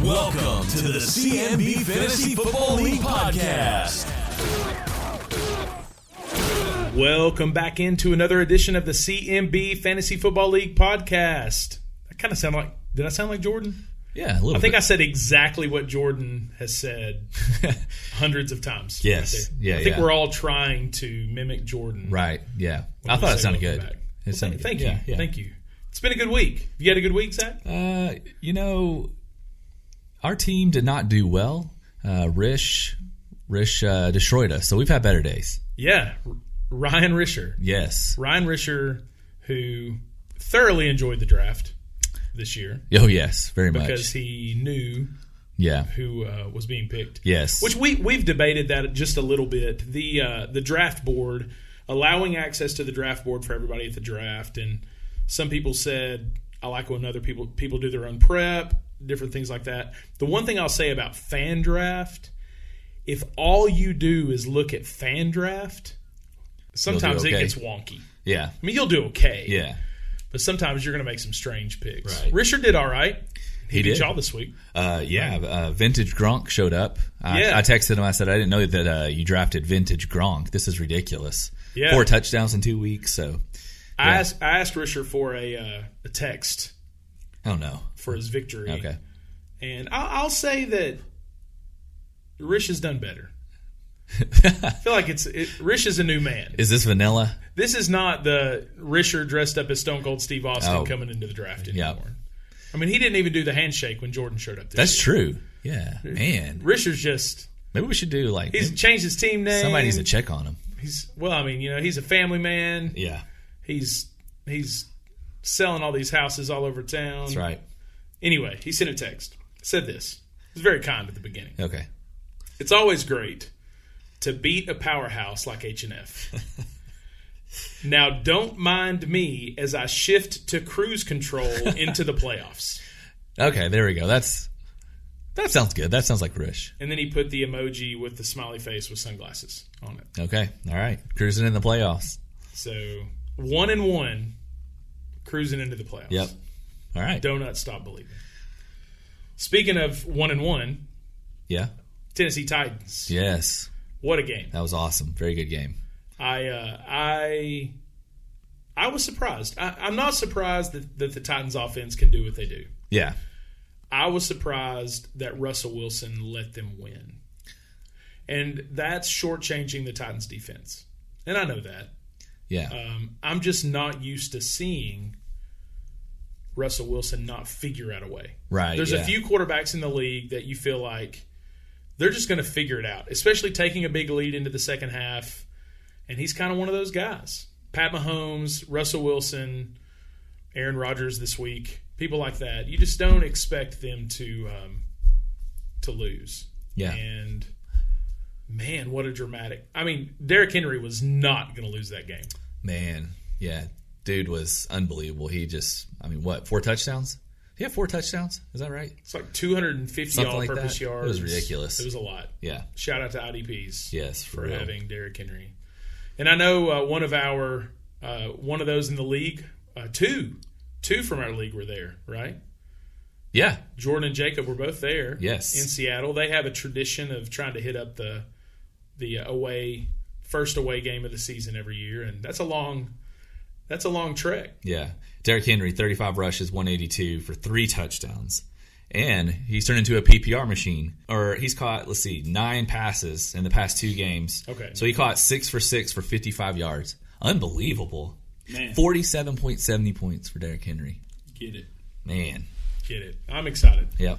Welcome to the CMB Fantasy Football League podcast. Welcome back into another edition of the CMB Fantasy Football League podcast. I kind of sound like, did I sound like Jordan? Yeah, a little bit. I think I said exactly what Jordan has said hundreds of times. Yes. Right, I think we're all trying to mimic Jordan. Right, yeah. I thought it sounded good. Thank you. Thank you. It's been a good week. You had a good week, Zach? Our team did not do well. Rish destroyed us, so we've had better days. Yeah, Ryan Risher. Yes. Ryan Risher, who thoroughly enjoyed the draft this year. Oh, yes, very much. Because he knew who was being picked. Yes. Which we've debated that just a little bit. The draft board, allowing access to the draft board for everybody at the draft, and some people said, I like when other people do their own prep, different things like that. The one thing I'll say about fan draft, if all you do is look at fan draft, sometimes it gets wonky. Yeah. I mean, you'll do okay. Yeah. But sometimes you're going to make some strange picks. Right. Risher did all right. He beat did. y'all this week. Vintage Gronk showed up. I texted him. I said, I didn't know that you drafted Vintage Gronk. This is ridiculous. Yeah. 4 touchdowns in 2 weeks. So I asked Risher for a text. Oh, no. For his victory. Okay. And I'll say that Rish has done better. I feel like Rish is a new man. Is this vanilla? This is not the Risher dressed up as Stone Cold Steve Austin coming into the draft anymore. Yeah. I mean, he didn't even do the handshake when Jordan showed up. That's true. Yeah, man. Risher's just... Maybe we should do he's changed his team name. Somebody needs to check on him. He's a family man. Yeah. He's selling all these houses all over town. That's right. Anyway, he sent a text. Said this. He was very kind at the beginning. Okay. It's always great to beat a powerhouse like H&F. Now, don't mind me as I shift to cruise control into the playoffs. Okay, there we go. That sounds good. That sounds like Rish. And then he put the emoji with the smiley face with sunglasses on it. Okay, all right. Cruising in the playoffs. So, 1-1, cruising into the playoffs. Yep. All right. Donut stop believing. Speaking of 1-1, yeah, Tennessee Titans. Yes. What a game. That was awesome. Very good game. I was surprised. I'm not surprised that the Titans offense can do what they do. Yeah. I was surprised that Russell Wilson let them win. And that's shortchanging the Titans defense. And I know that. Yeah. I'm just not used to seeing Russell Wilson not figure out a way. Right. There's a few quarterbacks in the league that you feel like they're just going to figure it out, especially taking a big lead into the second half. And he's kind of one of those guys. Pat Mahomes, Russell Wilson, Aaron Rodgers this week, people like that. You just don't expect them to lose. Yeah. And, man, what a dramatic. I mean, Derrick Henry was not going to lose that game. Man, yeah. Dude was unbelievable. He just, 4 touchdowns? He had 4 touchdowns? Is that right? It's like 250 all-purpose yards. It was ridiculous. It was a lot. Yeah. Shout out to IDPs. Yes, for having Derrick Henry. And I know one of those in the league, two from our league were there, right? Yeah. Jordan and Jacob were both there. Yes. In Seattle. They have a tradition of trying to hit up the first away game of the season every year, and that's a long trek. Yeah. Derrick Henry, 35 rushes, 182 for 3 touchdowns. And he's turned into a PPR machine. Or he's caught, 9 passes in the past 2 games. Okay. So he caught 6 for 6 for 55 yards. Unbelievable. Man. 47.70 points for Derrick Henry. Get it. Man. Get it. I'm excited. Yep.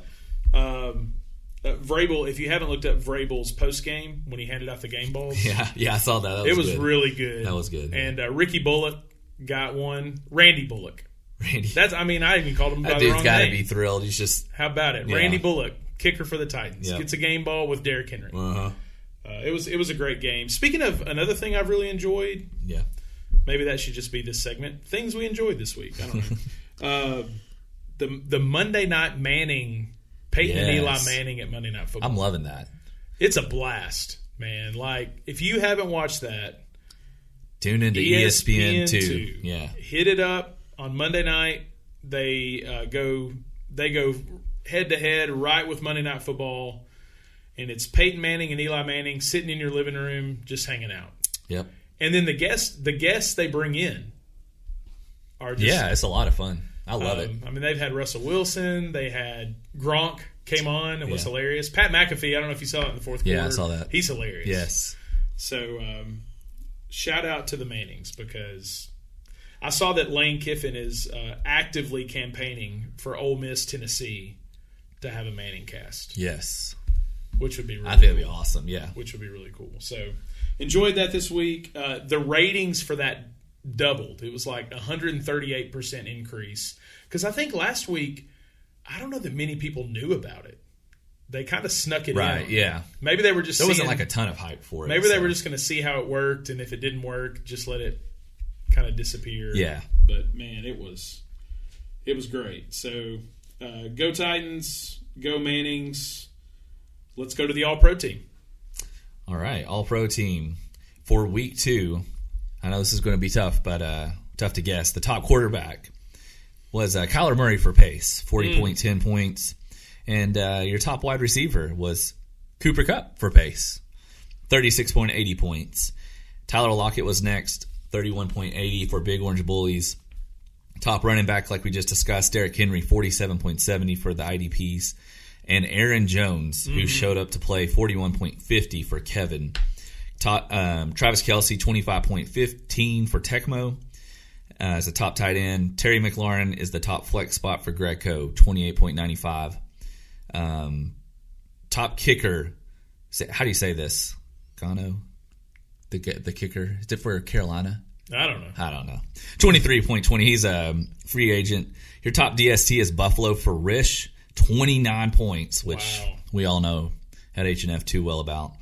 Vrabel, if you haven't looked up Vrabel's post-game when he handed out the game balls. Yeah, I saw that. It was really good. That was good. And Ricky Bullock got one. Randy Bullock. Randy. I even called him by the wrong name. That dude's got to be thrilled. He's just... How about it? Yeah. Randy Bullock, kicker for the Titans. Yep. Gets a game ball with Derrick Henry. Uh-huh. It was a great game. Speaking of another thing I've really enjoyed, yeah, maybe that should just be this segment. Things we enjoyed this week. I don't know. The Monday Night Manning, Peyton and Eli Manning at Monday Night Football. I'm loving that. It's a blast, man. Like, if you haven't watched that, tune into ESPN2. Yeah, hit it up on Monday night. They go head-to-head right with Monday Night Football, and it's Peyton Manning and Eli Manning sitting in your living room just hanging out. Yep. And then the guests they bring in are just... it's a lot of fun. I love it. I mean, they've had Russell Wilson. They had Gronk came on and was hilarious. Pat McAfee, I don't know if you saw it in the fourth quarter. Yeah, I saw that. He's hilarious. Yes. So, shout out to the Mannings, because I saw that Lane Kiffin is actively campaigning for Ole Miss, Tennessee to have a Manning cast. Yes. Which would be really I think cool. it'd be awesome, yeah. Which would be really cool. So, enjoyed that this week. The ratings for that doubled. It was like 138% increase. Because I think last week, I don't know that many people knew about it. They kind of snuck it in. Right, yeah. Maybe they were just There wasn't like a ton of hype for it. Maybe they were just going to see how it worked, and if it didn't work, just let it kind of disappear. Yeah. But, man, it was great. So, go Titans, go Mannings. Let's go to the All-Pro team. All right, All-Pro team. For week 2, I know this is going to be tough, but tough to guess. The top quarterback was Kyler Murray for Pace, 40.10 points. And your top wide receiver was Cooper Kupp for Pace, 36.80 points. Tyler Lockett was next, 31.80 for Big Orange Bullies. Top running back, like we just discussed, Derrick Henry, 47.70 for the IDPs. And Aaron Jones, who showed up to play, 41.50 for Kevin. Travis Kelce, 25.15 for Tecmo as a top tight end. Terry McLaurin is the top flex spot for Greg Coe, 28.95. Top kicker, how do you say this? Gano? The kicker? Is it for Carolina? I don't know. 23.20. He's a free agent. Your top DST is Buffalo for Rish, 29 points, which we all know at H&F too well about.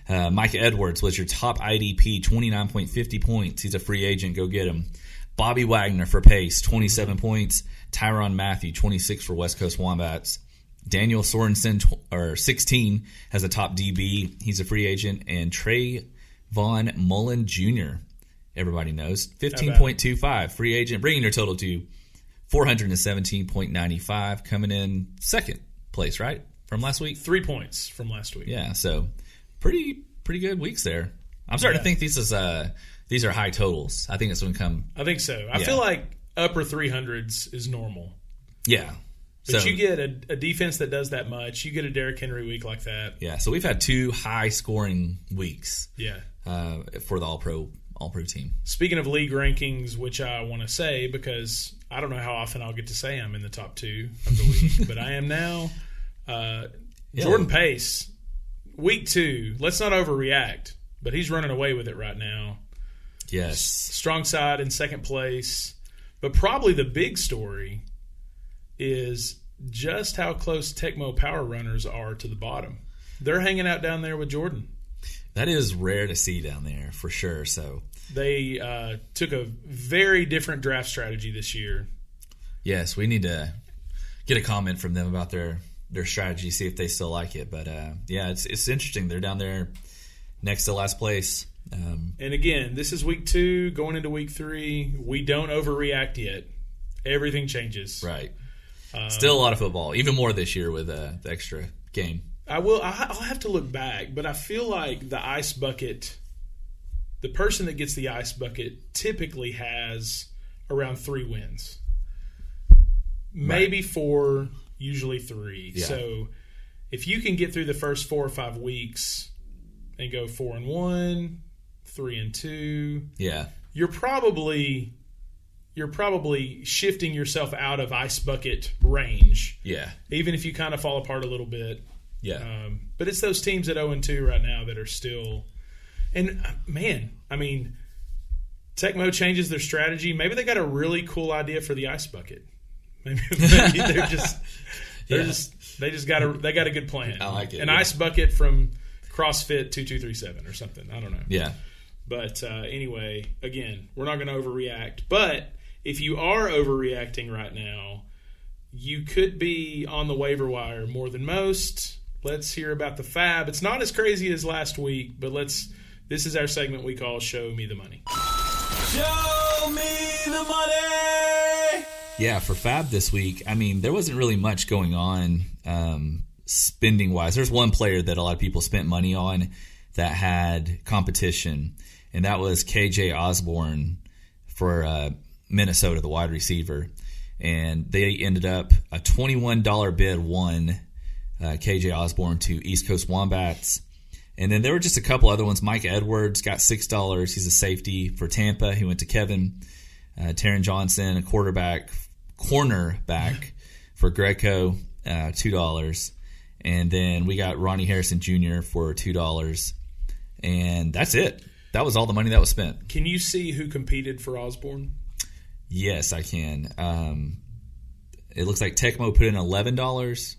Mike Edwards was your top IDP, 29.50 points. He's a free agent. Go get him. Bobby Wagner for Pace, 27 points. Tyrann Mathieu, 26 for West Coast Wombats. Daniel Sorensen, 16, has a top DB. He's a free agent. And Trey Von Mullen Jr., everybody knows, 15.25, free agent, bringing your total to 417.95, coming in second place, right, from last week? 3 points from last week. Yeah, so pretty good weeks there. I'm starting to think these are high totals. I think it's going to come. I think so. I feel like upper 300s is normal. Yeah. But you get a defense that does that much. You get a Derrick Henry week like that. Yeah, so we've had 2 high-scoring weeks. Yeah. For the All-Pro team. Speaking of league rankings, which I want to say because I don't know how often I'll get to say I'm in the top 2 of the week, but I am now. Jordan Pace, week 2. Let's not overreact, but he's running away with it right now. Yes. Strong side in second place. But probably the big story is just how close Tecmo Power Runners are to the bottom. They're hanging out down there with Jordan. That is rare to see down there, for sure. So they took a very different draft strategy this year. Yes, we need to get a comment from them about their strategy, see if they still like it. But, it's interesting. They're down there next to last place. And, again, this is week 2, going into week 3. We don't overreact yet. Everything changes. Right. Still a lot of football, even more this year with the extra game. I'll have to look back, but I feel like the ice bucket, the person that gets the ice bucket typically has around 3 wins. Maybe 4, usually 3. Yeah. So if you can get through the first 4 or 5 weeks and go 4-1, 3-2, yeah, you're probably shifting yourself out of ice bucket range. Yeah. Even if you kind of fall apart a little bit. Yeah. But it's those teams at 0-2 right now that are still – and, man, I mean, Tecmo changes their strategy. Maybe they got a really cool idea for the ice bucket. Maybe they just got a good plan. I like it. An ice bucket from CrossFit 2237 or something. I don't know. Yeah. But anyway, again, we're not going to overreact. But if you are overreacting right now, you could be on the waiver wire more than most. Let's hear about the fab. It's not as crazy as last week, but this is our segment we call Show Me the Money. Show me the money! Yeah, for fab this week, I mean, there wasn't really much going on spending wise. There's one player that a lot of people spent money on that had competition, and that was KJ Osborne for Minnesota, the wide receiver. And they ended up a $21 bid won KJ Osborne to East Coast Wombats. And then there were just a couple other ones. Mike Edwards got $6. He's a safety for Tampa. He went to Kevin. Taron Johnson, a cornerback for Greco, $2. And then we got Ronnie Harrison Jr. for $2. And that's it. That was all the money that was spent. Can you see who competed for Osborne? Yes, I can. It looks like Tecmo put in $11,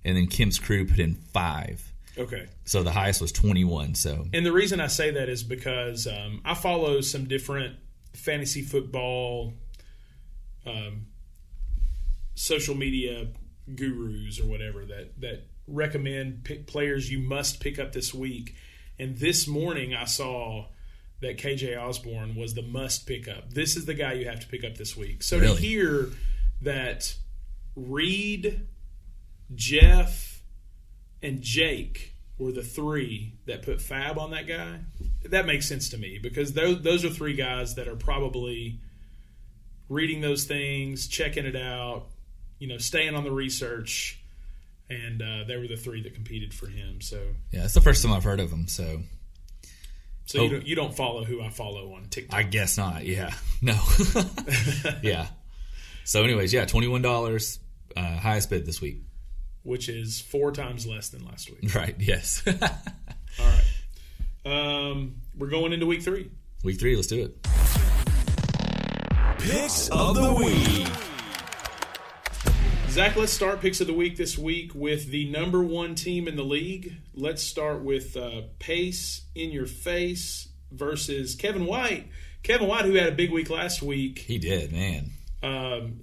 and then Kim's Crew put in $5. Okay. So the highest was 21. So, and the reason I say that is because I follow some different fantasy football social media gurus or whatever that recommend players you must pick up this week. And this morning I saw that KJ Osborne was the must pick up. This is the guy you have to pick up this week. So really? To hear that Reed, Jeff, and Jake were the three that put fab on that guy, that makes sense to me, because those are three guys that are probably reading those things, checking it out, staying on the research, and they were the three that competed for him. So yeah, it's the first time I've heard of him. So you don't follow who I follow on TikTok? I guess not. Yeah, no. Yeah. So anyways, yeah, $21 highest bid this week, which is 4 times less than last week. Right. Yes. All right. We're going into week 3. Week 3. Let's do it. Picks of the week. Zach, let's start picks of the week this week with the number 1 team in the league. Let's start with Pace in your face versus Kevin White. Kevin White, who had a big week last week. He did, man.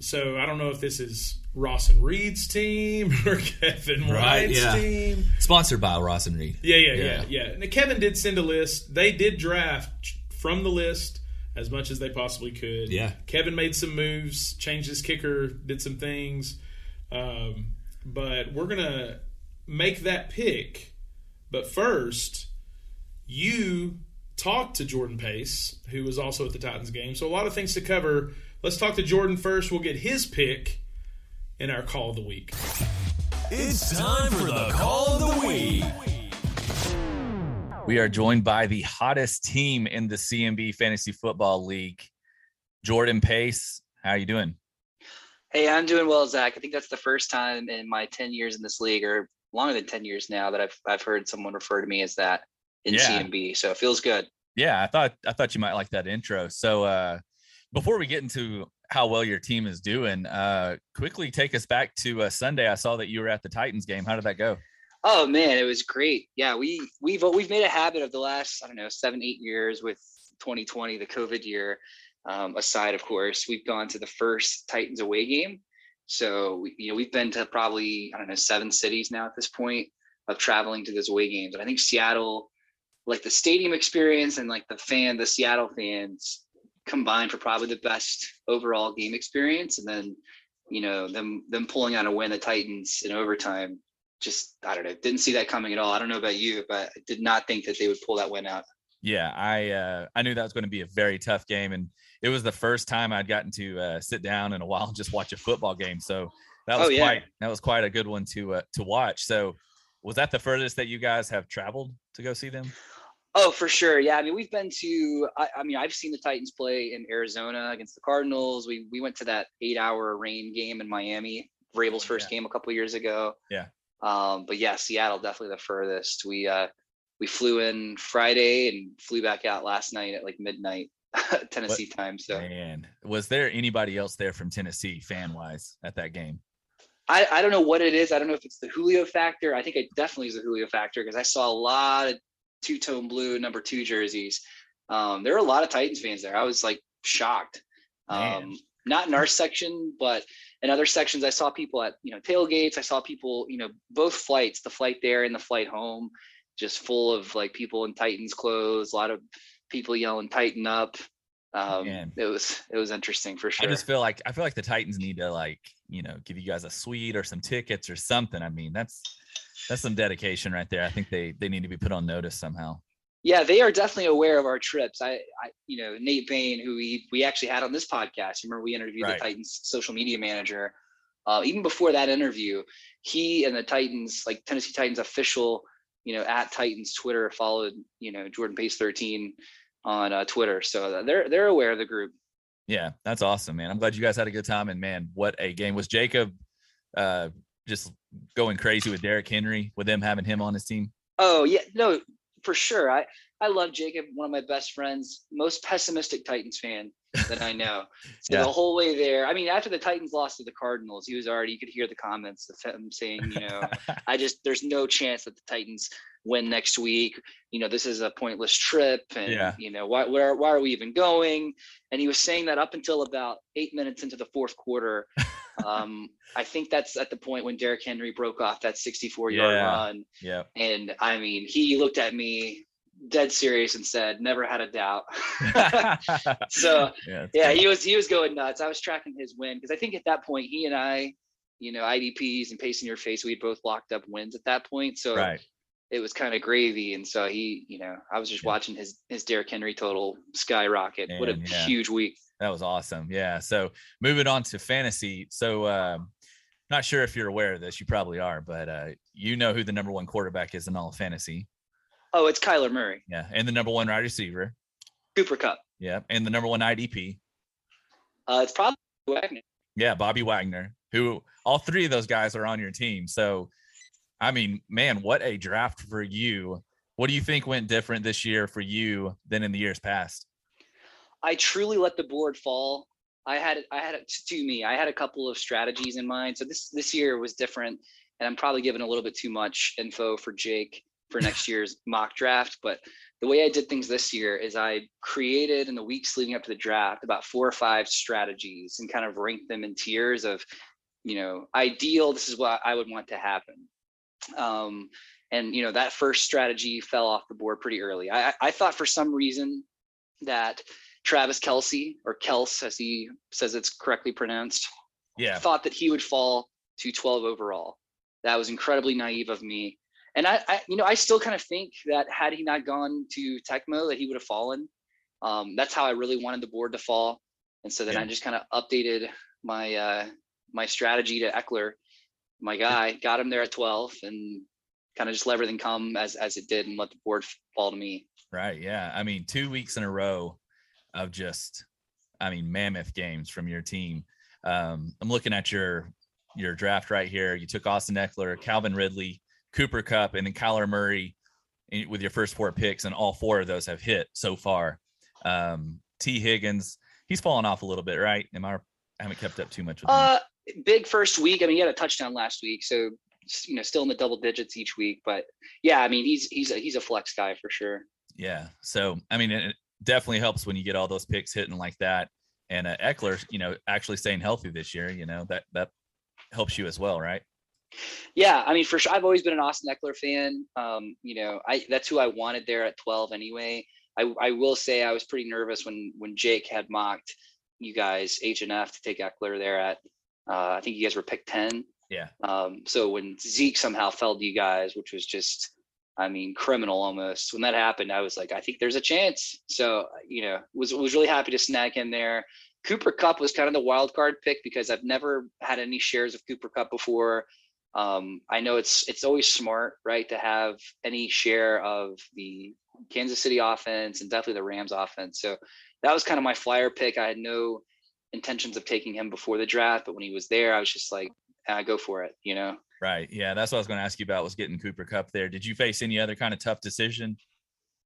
So I don't know if this is Ross and Reed's team or Kevin White's team. Sponsored by Ross and Reed. Yeah. Now, Kevin did send a list. They did draft from the list as much as they possibly could. Yeah. Kevin made some moves, changed his kicker, did some things. But we're going to make that pick. But first, you talked to Jordan Pace, who was also at the Titans game. So a lot of things to cover. Let's talk to Jordan first. We'll get his pick in our Call of the Week. It's time for the Call of the Week. We are joined by the hottest team in the CMB Fantasy Football League, Jordan Pace. How are you doing? Hey, I'm doing well, Zach. I think that's the first time in my 10 years in this league, or longer than 10 years now, that I've heard someone refer to me as that in CMB. So it feels good. Yeah, I thought you might like that intro. So before we get into how well your team is doing, quickly take us back to Sunday. I saw that you were at the Titans game. How did that go? Oh man, it was great. Yeah, we've made a habit of the last 7-8 years, with 2020, the COVID year aside, of course, we've gone to the first Titans away game. So we've been to probably 7 cities now at this point of traveling to those away games. And I think Seattle, like the stadium experience and like the Seattle fans combined for probably the best overall game experience. And then them pulling out a win, the Titans in overtime. Just, I don't know, didn't see that coming at all. I don't know about you, but I did not think that they would pull that win out. Yeah, I knew that was going to be a very tough game, and it was the first time I'd gotten to sit down in a while and just watch a football game. So that was quite a good one to watch. So was that the furthest that you guys have traveled to go see them? Oh, for sure. Yeah, I mean, we've been to. I've seen the Titans play in Arizona against the Cardinals. We went to that 8-hour rain game in Miami, Vrabel's first game a couple of years ago. Yeah. But yeah, Seattle definitely the furthest. We flew in Friday and flew back out last night at like midnight Tennessee time. So man, was there anybody else there from Tennessee fan wise at that game? I don't know what it is. I don't know if it's the Julio factor. I think it definitely is the Julio factor, because I saw a lot of two-tone blue number 2 jerseys. There were a lot of Titans fans there. I was like shocked. Not in our section, but in other sections, I saw people at tailgates. I saw people, both flights, the flight there and the flight home, just full of like people in Titans clothes. A lot of people yelling "Tighten up." It was interesting for sure. I feel like the Titans need to give you guys a suite or some tickets or something. I mean, that's some dedication right there. I think they need to be put on notice somehow. Yeah, they are definitely aware of our trips. Nate Bain, who we actually had on this podcast. Remember, we interviewed the Titans social media manager. Even before that interview, he and the Titans, like Tennessee Titans official, at Titans Twitter, followed, Jordan Pace 13 on Twitter. So they're aware of the group. Yeah, that's awesome, man. I'm glad you guys had a good time. And man, what a game. Was Jacob just going crazy with Derrick Henry, with them having him on his team? Oh yeah, no, for sure. I love Jacob, one of my best friends, most pessimistic Titans fan that I know. So the whole way there, I mean, after the Titans lost to the Cardinals, he was already, you could hear the comments of him saying, there's no chance that the Titans win next week. This is a pointless trip. And, why are we even going? And he was saying that up until about 8 minutes into the fourth quarter. I think that's at the point when Derrick Henry broke off that 64-yard run. Yeah. And I mean, he looked at me dead serious and said, never had a doubt. So he was going nuts. I was tracking his win because I think at that point he and I, IDPs and Pace in Your Face, we had both locked up wins at that point. So it was kind of gravy. And so he, I was just watching his Derrick Henry total skyrocket. Man, what a huge week. That was awesome. Yeah. So moving on to fantasy. So not sure if you're aware of this. You probably are, but who the number one quarterback is in all of fantasy. Oh, it's Kyler Murray. Yeah. And the number one wide receiver. Cooper Kupp. Yeah. And the number one IDP. It's probably Wagner. Yeah. Bobby Wagner, who all three of those guys are on your team. So, I mean, man, what a draft for you. What do you think went different this year for you than in the years past? I truly let the board fall. I had a couple of strategies in mind. So this year was different, and I'm probably giving a little bit too much info for Jake for next year's mock draft. But the way I did things this year is I created in the weeks leading up to the draft about 4 or 5 strategies and kind of ranked them in tiers of, ideal, this is what I would want to happen. And that first strategy fell off the board pretty early. I thought for some reason that Travis Kelce, or Kels as he says it's correctly pronounced, thought that he would fall to 12 overall. That was incredibly naive of me. And I still kind of think that had he not gone to Tecmo, that he would have fallen. That's how I really wanted the board to fall. And so then I just kind of updated my strategy to Eckler, my guy, got him there at 12, and kind of just let everything come as it did and let the board fall to me. Right. Yeah. I mean, 2 weeks in a row of just, mammoth games from your team. I'm looking at your draft right here. You took Austin Eckler, Calvin Ridley, Cooper Kupp, and then Kyler Murray with your first 4 picks, and all 4 of those have hit so far. T. Higgins, he's fallen off a little bit, right? I haven't kept up too much with him. Big first week. He had a touchdown last week, so still in the double digits each week. But yeah, he's a flex guy for sure. Yeah. So it definitely helps when you get all those picks hitting like that. And Eckler, actually staying healthy this year, that helps you as well, right? Yeah, for sure. I've always been an Austin Eckler fan. That's who I wanted there at 12 anyway. I will say I was pretty nervous when Jake had mocked you guys H&F to take Eckler there at I think you guys were picked 10. Yeah. So when Zeke somehow fell to you guys, which was just, criminal almost. When that happened, I was like, I think there's a chance. So, was really happy to snag him there. Cooper Kupp was kind of the wild card pick because I've never had any shares of Cooper Kupp before. I know it's always smart, right, to have any share of the Kansas City offense and definitely the Rams offense. So that was kind of my flyer pick. I had no intentions of taking him before the draft, but when he was there, I was just like, go for it, Right. Yeah. That's what I was going to ask you about, was getting Cooper Kupp there. Did you face any other kind of tough decision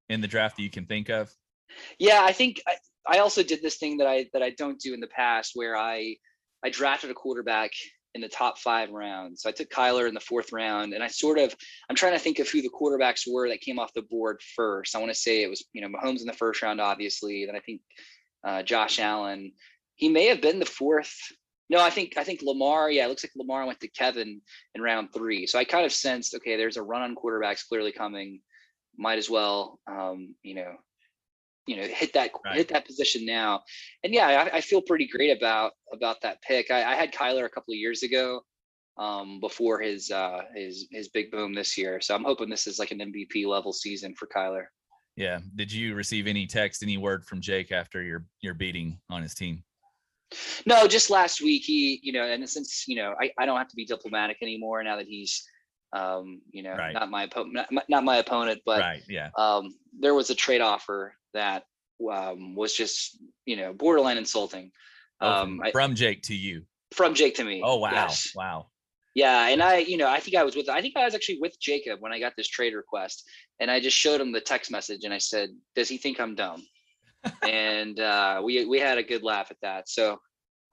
in the draft that you can think of? Yeah, I think I also did this thing that I don't do in the past, where I drafted a quarterback in the top 5 rounds. So I took Kyler in the 4th round, and I'm trying to think of who the quarterbacks were that came off the board first. I want to say it was, Mahomes in the 1st round, obviously. Then I think Josh Allen, he may have been the 4th. No, I think Lamar. Yeah, it looks like Lamar went to Kevin in round 3. So I kind of sensed, okay, there's a run on quarterbacks clearly coming. Might as well, hit that position now. And yeah, I feel pretty great about that pick. I had Kyler a couple of years ago, before his big boom this year. So I'm hoping this is like an MVP level season for Kyler. Yeah. Did you receive any text, any word from Jake after your beating on his team? No, just last week he, and since, I don't have to be diplomatic anymore now that he's, right. not my opponent, but right. Yeah. There was a trade offer that was just, borderline insulting. From Jake to you. From Jake to me. Oh, wow. Yes. Wow. Yeah. And I think I was actually with Jacob when I got this trade request, and I just showed him the text message and I said, does he think I'm dumb? And we had a good laugh at that. So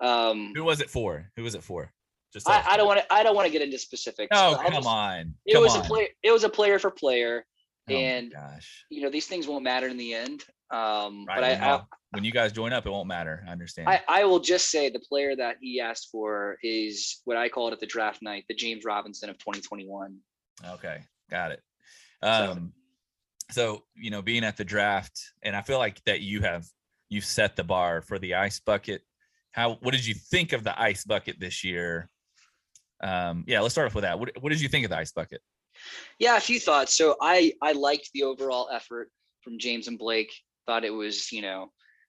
who was it for? Just I don't want to get into specifics. Oh, come on. It was a player for player. Oh, and gosh. these things won't matter in the end. Right, but when you guys join up, it won't matter. I understand. I will just say the player that he asked for is what I called at the draft night, the James Robinson of 2021. Okay. Got it. So, being at the draft, and I feel like that you've set the bar for the ice bucket. What did you think of the ice bucket this year? Let's start off with that. What did you think of the ice bucket? Yeah, a few thoughts. So I liked the overall effort from James and Blake. Thought it was,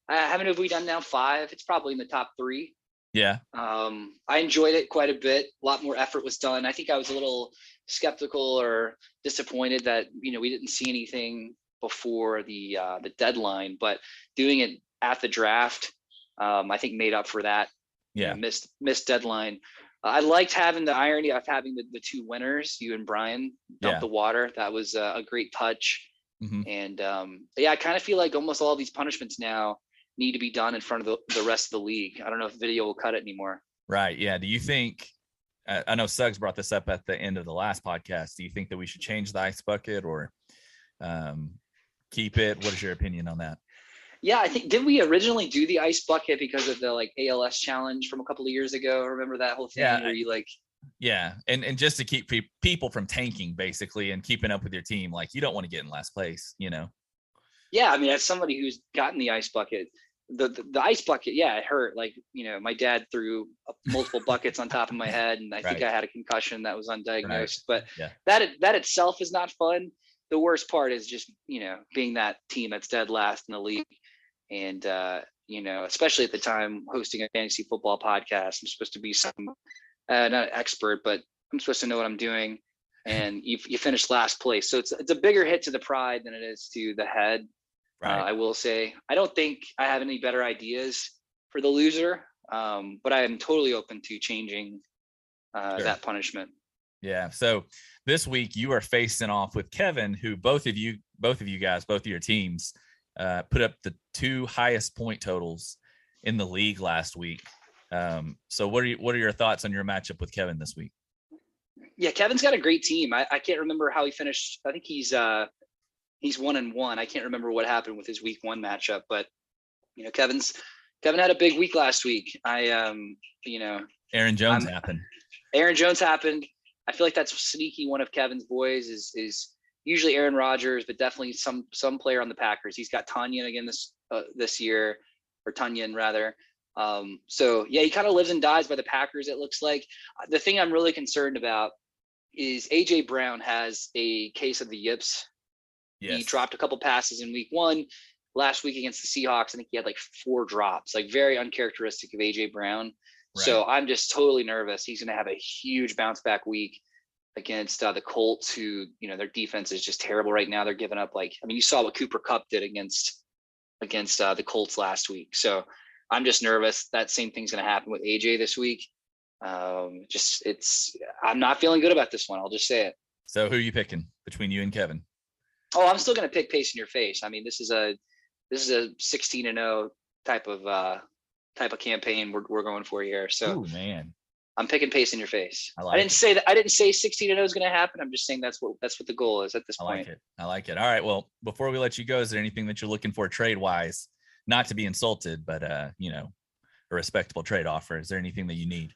how many have we done now? 5. It's probably in the top 3. Yeah. I enjoyed it quite a bit. A lot more effort was done. I think I was a little skeptical or disappointed that, we didn't see anything before the deadline, but doing it at the draft, I think made up for that. Yeah. Missed deadline. I liked having the irony of having the 2 winners, you and Brian, dump the water. That was a great touch. Mm-hmm. And I kind of feel like almost all these punishments now need to be done in front of the rest of the league. I don't know if video will cut it anymore. Right. Yeah. Do you think, I know Suggs brought this up at the end of the last podcast. Do you think that we should change the ice bucket or keep it? What is your opinion on that? Yeah, I think, did we originally do the ice bucket because of the ALS challenge from a couple of years ago? Remember that whole thing where you Yeah. And just to keep people from tanking basically and keeping up with your team. You don't want to get in last place, Yeah. I mean, as somebody who's gotten the ice bucket, the ice bucket, yeah, it hurt. My dad threw multiple buckets on top of my head, and I think I had a concussion that was undiagnosed, but that itself is not fun. The worst part is just, being that team that's dead last in the league. And, especially at the time hosting a fantasy football podcast, I'm supposed to be not an expert, but I'm supposed to know what I'm doing. And you finish last place. So it's a bigger hit to the pride than it is to the head. Right. I will say, I don't think I have any better ideas for the loser, but I am totally open to changing that punishment. Yeah. So this week you are facing off with Kevin, who both of you guys, both of your teams, put up the 2 highest point totals in the league last week. So what are your thoughts on your matchup with Kevin this week? Yeah, Kevin's got a great team. I can't remember how he finished. I think he's 1-1. I can't remember what happened with his week 1 matchup, but Kevin had a big week last week. Aaron Jones happened. Aaron Jones happened. I feel like that's sneaky. One of Kevin's boys is usually Aaron Rodgers, but definitely some player on the Packers. He's got Tonyan again this year, or Tonyan rather. So yeah, he kind of lives and dies by the Packers. It looks like. The thing I'm really concerned about is AJ Brown has a case of the yips. Yes. He dropped a couple passes in week 1. Last week against the Seahawks, I think he had 4 drops, very uncharacteristic of AJ Brown. Right. So I'm just totally nervous. He's going to have a huge bounce back week against the Colts, who, their defense is just terrible right now. They're giving up you saw what Cooper Kupp did against the Colts last week. So I'm just nervous that same thing's going to happen with AJ this week. I'm not feeling good about this one. I'll just say it. So who are you picking between you and Kevin? Oh, I'm still going to pick pace in your face. I mean, this is a 16-0 type of campaign we're going for here. So, ooh, man, I'm picking pace in your face. I didn't say that. I didn't say 16-0 is going to happen. I'm just saying that's what the goal is at this point. I like it. All right. Well, before we let you go, is there anything that you're looking for trade wise? Not to be insulted, but a respectable trade offer. Is there anything that you need?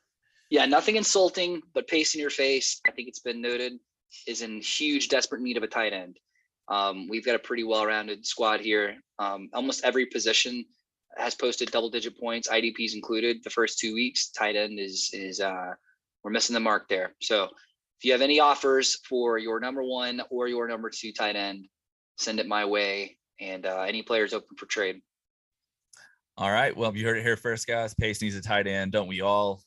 Yeah, nothing insulting, but pace in your face. I think it's been noted is in huge desperate need of a tight end. We've got a pretty well-rounded squad here. Almost every position has posted double-digit points, IDPs included. The first 2 weeks, tight end is we're missing the mark there. So if you have any offers for your number 1 or your number 2 tight end, send it my way. And any players open for trade. All right. Well, you heard it here first, guys. Pace needs a tight end, don't we all?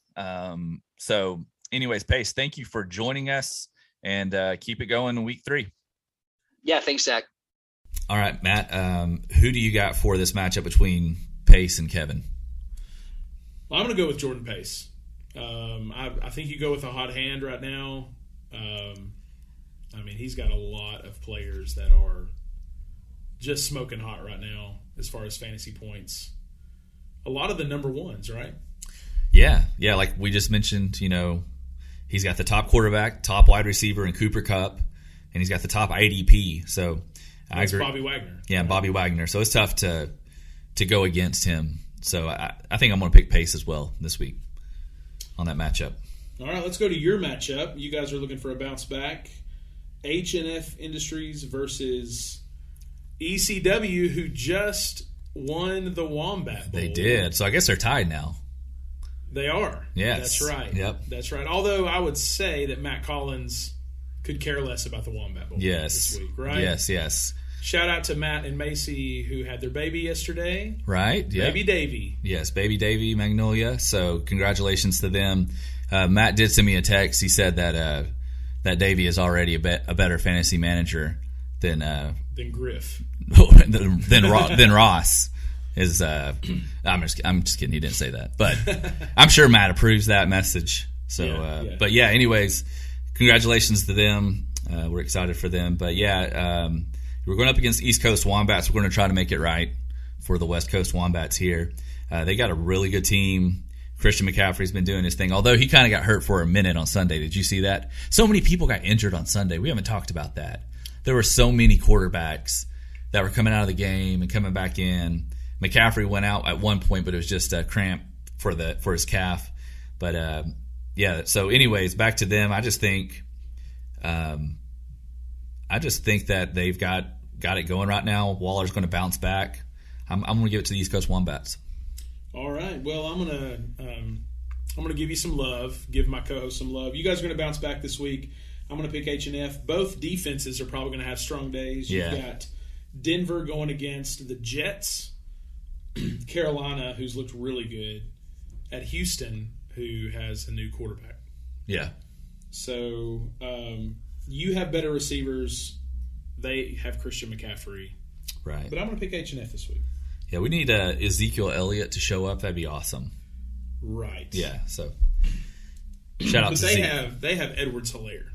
So anyways, Pace, thank you for joining us, and keep it going in week 3. Yeah, thanks, Zach. All right, Matt, who do you got for this matchup between Pace and Kevin? Well, I'm going to go with Jordan Pace. I think you go with a hot hand right now. I mean, he's got a lot of players that are just smoking hot right now as far as fantasy points. A lot of the number 1s, right? Yeah, like we just mentioned, he's got the top quarterback, top wide receiver in Cooper Kupp, and he's got the top IDP. So I agree. Bobby Wagner. Yeah, Bobby Wagner. So it's tough to go against him. So I think I'm going to pick Pace as well this week on that matchup. All right, let's go to your matchup. You guys are looking for a bounce back. H&F Industries versus ECW, who just won the Wombat Bowl. They did. So I guess they're tied now. They are. Yes. That's right. Yep. That's right. Although I would say that Matt Collins could care less about the Wombat Bowl this week, right? Yes. Shout out to Matt and Macy, who had their baby yesterday. Right. Yep. Baby Davy. Yes, baby Davy Magnolia. So congratulations to them. Matt did send me a text. He said that Davy is already a better fantasy manager than Griff. than Ross. Is I'm just kidding. He didn't say that, but I'm sure Matt approves that message. So, but yeah. Anyways, congratulations to them. We're excited for them. But yeah, we're going up against East Coast Wombats. We're going to try to make it right for the West Coast Wombats here. They got a really good team. Christian McCaffrey's been doing his thing, although he kind of got hurt for a minute on Sunday. Did you see that? So many people got injured on Sunday. We haven't talked about that. There were so many quarterbacks that were coming out of the game and coming back in. McCaffrey went out at one point, but it was just a cramp for his calf. But yeah. So, anyways, back to them. I just think that they've got it going right now. Waller's going to bounce back. I'm going to give it to the East Coast Wombats. All right. Well, I'm gonna give you some love. Give my co-host some love. You guys are going to bounce back this week. I'm going to pick H&F. Both defenses are probably going to have strong days. You've got Denver going against the Jets. Carolina, who's looked really good, at Houston, who has a new quarterback. Yeah. So you have better receivers. They have Christian McCaffrey. Right. But I'm going to pick H&F this week. Yeah, we need Ezekiel Elliott to show up. That'd be awesome. Right. Yeah. So shout out to Zeke. They have Edwards-Helaire.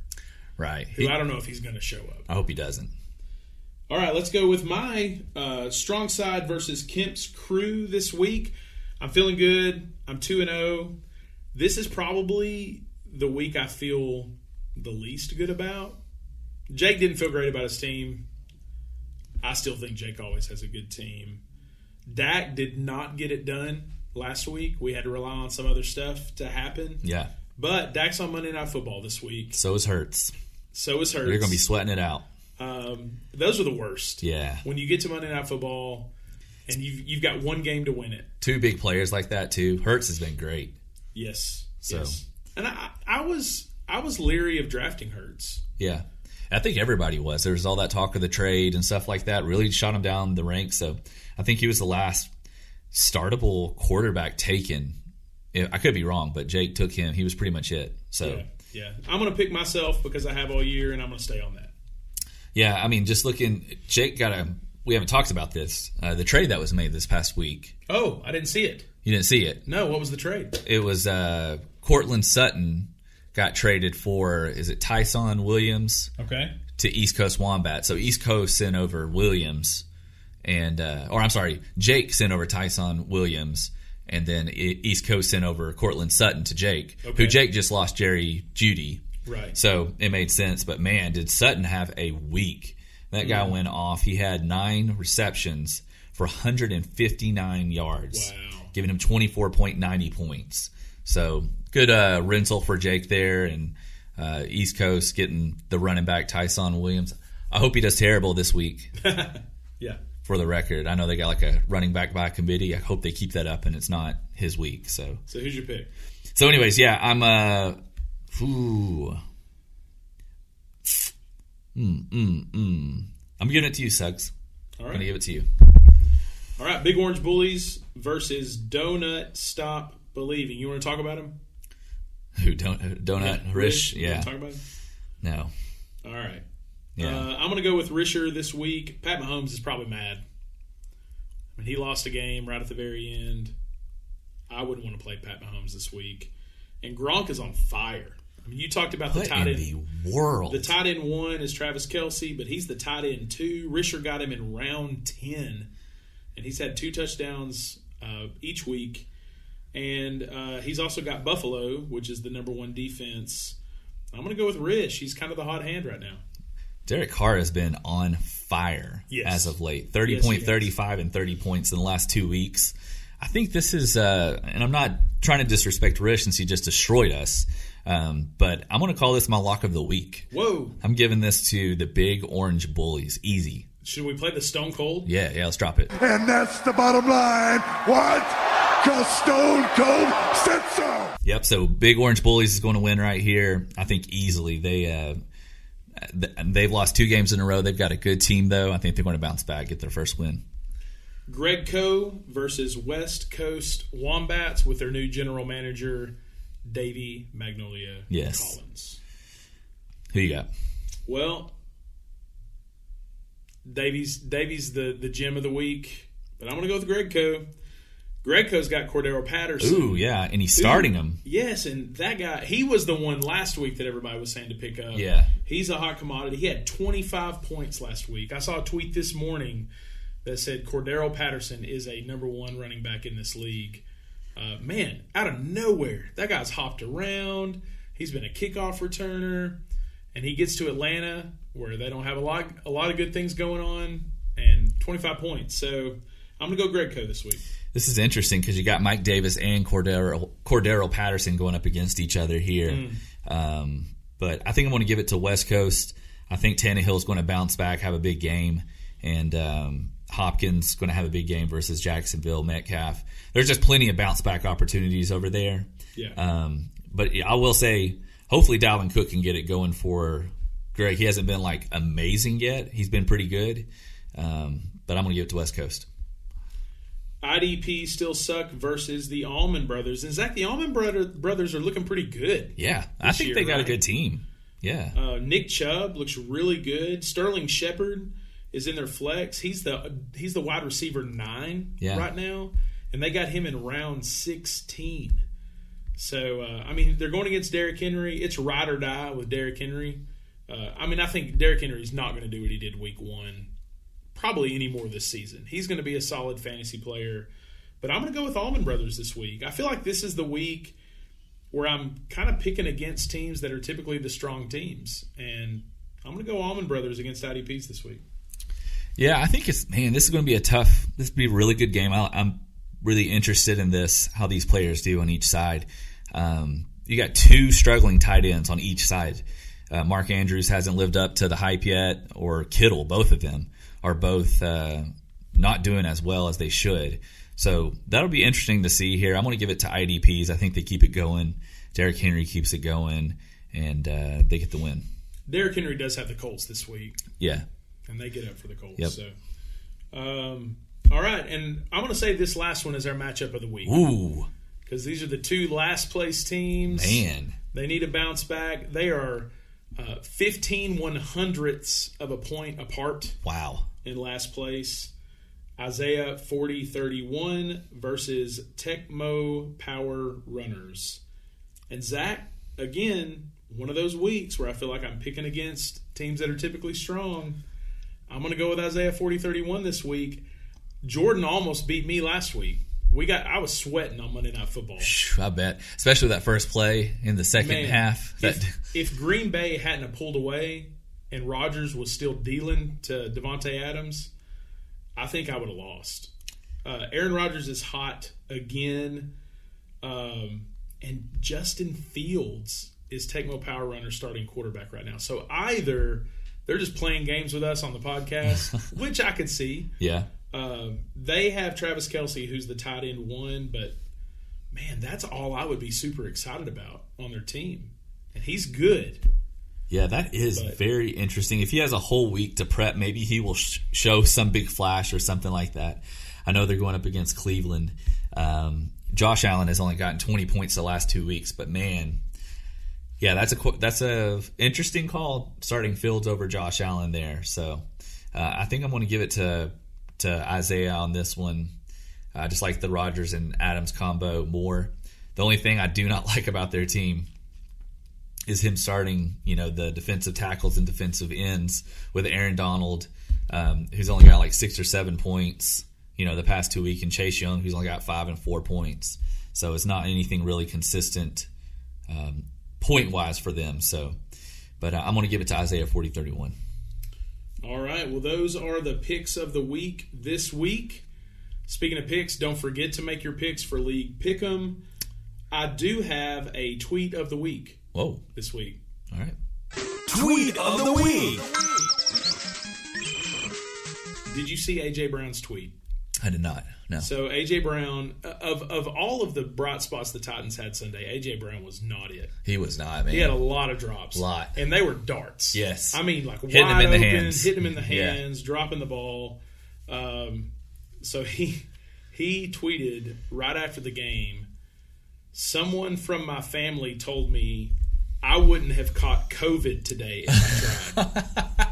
Right. Who I don't know if he's going to show up. I hope he doesn't. All right, let's go with my strong side versus Kemp's crew this week. I'm feeling good. I'm 2-0. This is probably the week I feel the least good about. Jake didn't feel great about his team. I still think Jake always has a good team. Dak did not get it done last week. We had to rely on some other stuff to happen. Yeah. But Dak's on Monday Night Football this week. So is Hurts. You're going to be sweating it out. Those are the worst. Yeah. When you get to Monday Night Football and you've got one game to win it. Two big players like that too. Hurts has been great. Yes. And I was leery of drafting Hurts. Yeah. I think everybody was. There was all that talk of the trade and stuff like that. Really shot him down the ranks. So I think he was the last startable quarterback taken. I could be wrong, but Jake took him. He was pretty much it. So yeah. I'm going to pick myself because I have all year, and I'm going to stay on that. Yeah, I mean, just looking, Jake we haven't talked about this, the trade that was made this past week. Oh, I didn't see it. You didn't see it? No, what was the trade? It was Cortland Sutton got traded for, is it Tyson Williams? Okay. To East Coast Wombat. So East Coast sent over Williams, Jake sent over Tyson Williams, and then East Coast sent over Cortland Sutton to Jake, who Jake just lost Jerry Jeudy. Right. So it made sense. But, man, did Sutton have a week. That guy went off. He had 9 receptions for 159 yards. Wow. Giving him 24.90 points. So good rental for Jake there. And East Coast getting the running back Tyson Williams. I hope he does terrible this week. Yeah. For the record, I know they got like a running back by committee. I hope they keep that up and it's not his week. So who's your pick? So anyways, yeah, I'm I'm giving it to you, Suggs. All right. I'm gonna give it to you. All right, Big Orange Bullies versus Donut Stop Believing. You want to talk about him? Who Donut Rish? You Yeah. want to talk about him? No. All right. Yeah. I'm going to go with Risher this week. Pat Mahomes is probably mad. I mean, he lost a game right at the very end. I wouldn't want to play Pat Mahomes this week. And Gronk is on fire. I mean, you talked about What the tight in end. the world? The tight end 1 is Travis Kelce, but he's the tight end 2. Risher got him in round 10. And he's had 2 touchdowns each week. And he's also got Buffalo, which is the number 1 defense. I'm going to go with Rish. He's kind of the hot hand right now. Derek Carr has been on fire as of late. 30.35 and 30 points in the last 2 weeks. I think this is, and I'm not trying to disrespect Rish since he just destroyed us, but I'm going to call this my lock of the week. Whoa. I'm giving this to the Big Orange Bullies. Easy. Should we play the Stone Cold? Yeah, let's drop it. And that's the bottom line. What? Because Stone Cold said so. Yep, so Big Orange Bullies is going to win right here. I think easily. They've lost 2 games in a row. They've got a good team, though. I think they're going to bounce back, get their first win. Greg Coe versus West Coast Wombats with their new general manager, Davey Magnolia Collins. Who you got? Well, Davey's the gem of the week, but I'm going to go with Greg Coe. Greg Coe's got Cordero Patterson. Ooh, yeah, and he's starting him. Yes, and that guy, he was the one last week that everybody was saying to pick up. Yeah. He's a hot commodity. He had 25 points last week. I saw a tweet this morning that said Cordero Patterson is a number 1 running back in this league. Man, out of nowhere, that guy's hopped around. He's been a kickoff returner, and he gets to Atlanta where they don't have a lot of good things going on, and 25 points. So I'm going to go Greg Coe this week. This is interesting because you got Mike Davis and Cordero Patterson going up against each other here. But I think I'm going to give it to West Coast. I think Tannehill's going to bounce back, have a big game, and Hopkins going to have a big game versus Jacksonville, Metcalf. There's just plenty of bounce back opportunities over there. Yeah. But I will say, hopefully Dalvin Cook can get it going for Greg. He hasn't been like amazing yet. He's been pretty good. But I'm going to give it to West Coast. IDP still suck versus the Allman Brothers. And Zach, the Allman brothers are looking pretty good. Yeah, I think they got a good team. Yeah. Nick Chubb looks really good. Sterling Shepard is in their flex. He's the wide receiver 9 right now, and they got him in round 16. So I mean, they're going against Derrick Henry. It's ride or die with Derrick Henry. I think Derrick Henry's not going to do what he did week 1. Probably any more this season. He's going to be a solid fantasy player. But I'm going to go with Allman Brothers this week. I feel like this is the week where I'm kind of picking against teams that are typically the strong teams. And I'm going to go Allman Brothers against IDPs this week. Yeah, I think this is going to be this will be a really good game. I'm really interested in this, how these players do on each side. You got 2 struggling tight ends on each side. Mark Andrews hasn't lived up to the hype yet, or Kittle, both of them are both not doing as well as they should. So that'll be interesting to see here. I'm going to give it to IDPs. I think they keep it going. Derrick Henry keeps it going, and they get the win. Derrick Henry does have the Colts this week. Yeah. And they get up for the Colts. Yep. So, all right, and I'm going to say this last one is our matchup of the week. Ooh. Because these are the 2 last-place teams. Man. They need to bounce back. They are 15 100ths of a point apart. Wow. In last place. Isaiah 40-31 versus Tecmo Power Runners. And Zach, again, one of those weeks where I feel like I'm picking against teams that are typically strong. I'm going to go with Isaiah 40-31 this week. Jordan almost beat me last week. I was sweating on Monday Night Football. I bet. Especially with that first play in the second half. If Green Bay hadn't have pulled away and Rodgers was still dealing to Devontae Adams, I think I would have lost. Aaron Rodgers is hot again. And Justin Fields is Tecmo Power Runner starting quarterback right now. So either they're just playing games with us on the podcast, which I could see. Yeah. They have Travis Kelce, who's the tight end one, but man, that's all I would be super excited about on their team. And he's good. Yeah, that is very interesting. If he has a whole week to prep, maybe he will show some big flash or something like that. I know they're going up against Cleveland. Josh Allen has only gotten 20 points the last 2 weeks, but man, yeah, that's a interesting call, starting Fields over Josh Allen there. So I think I'm going to give it to Isaiah on this one. I just like the Rodgers and Adams combo more. The only thing I do not like about their team is him starting, the defensive tackles and defensive ends with Aaron Donald, who's only got like 6 or 7 points, the past 2 weeks, and Chase Young, who's only got 5 and 4 points. So it's not anything really consistent point-wise for them. But I'm going to give it to Isaiah 40-31. All right. Well, those are the picks of the week this week. Speaking of picks, don't forget to make your picks for League Pick'em. I do have a tweet of the week. Whoa. This week. All right. Tweet of the week. Did you see A.J. Brown's tweet? I did not. No. So A.J. Brown, of all of the bright spots the Titans had Sunday, A.J. Brown was not it. He was not, man. He had a lot of drops. A lot. And they were darts. Yes. I mean, like hitting wide him in open, the hands. hitting him in the hands, dropping the ball. So he tweeted right after the game, "Someone from my family told me I wouldn't have caught COVID today if I tried."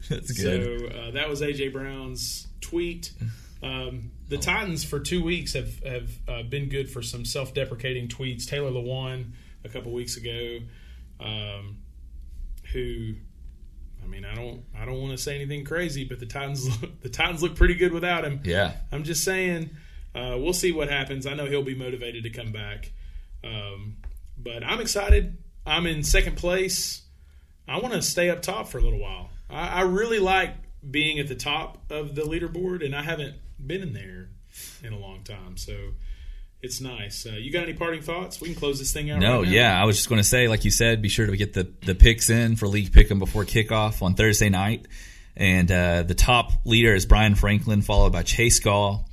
That's good. So that was A.J. Brown's tweet. The Titans for 2 weeks have been good for some self-deprecating tweets. Taylor Lewan a couple weeks ago, who, I mean, I don't want to say anything crazy, but the Titans look pretty good without him. Yeah, I'm just saying, we'll see what happens. I know he'll be motivated to come back, but I'm excited. I'm in second place. I want to stay up top for a little while. I really like being at the top of the leaderboard, and I haven't been in there in a long time, so it's nice. You got any parting thoughts? We can close this thing out. No, right now. yeah. I was just going to say, like you said, be sure to get the picks in for League Pick'em before kickoff on Thursday night. And the top leader is Brian Franklin, followed by Chase Gall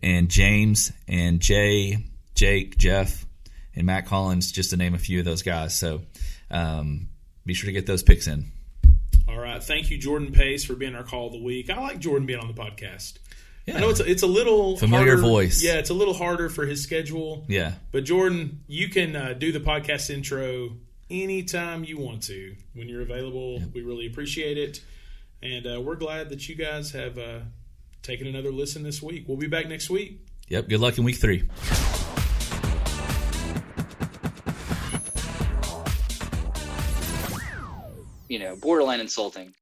and James and Jay, Jake, Jeff, and Matt Collins, just to name a few of those guys. So be sure to get those picks in. All right. Thank you, Jordan Pace, for being our call of the week. I like Jordan being on the podcast. Yeah. I know it's a little familiar harder, voice. Yeah, it's a little harder for his schedule. Yeah. But Jordan, you can do the podcast intro anytime you want to when you're available. Yep. We really appreciate it. And we're glad that you guys have taken another listen this week. We'll be back next week. Yep. Good luck in week 3. Borderline insulting.